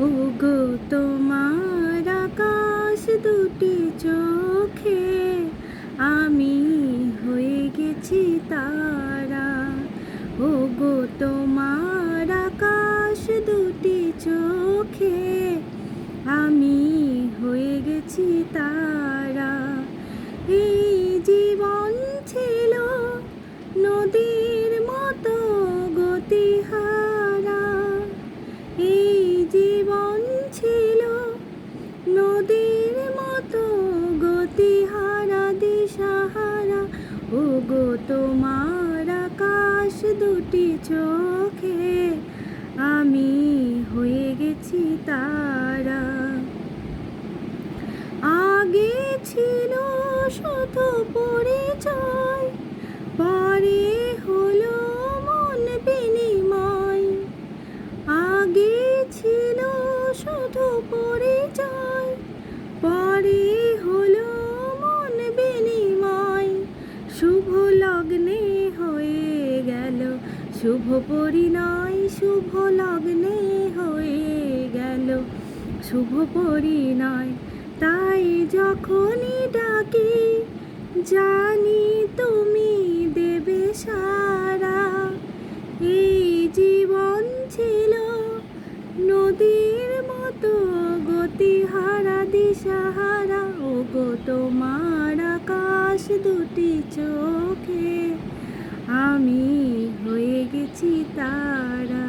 ওগো তোমার আকাশ দুটি চোখে আমি হয়ে গেছি তারা। ওগো তোমার আকাশ দুটি চোখে আমি হয়ে গেছি তারা। এই জীবন ছিল নদীর মতো গতিহারা। এই জীবন ছিল নদীর মতো গতিহারা দিশাহারা। ওগো তোমার আকাশ দুটি চোখে আমি হয়ে গেছি তারা। আগে ছিল শুধু পরিচয়, পরে হলো মন বিনিময়। আগে ছিল শুধু পরিচয়, পরে হলো মন বিনিময়। শুভ লগ্নে হয়ে গেল শুভ পরিণয়, শুভ লগ্নে হয়ে গেল শুভ পরিণয়। তাই যখনই ডাকি জানি তুমি দেবে সাড়া। এই জীবন ছিল নদীর মতো গতিহারা দিশাহারা। ওগো তোমার আকাশ দুটি চোখে আমি হয়ে গেছি তারা।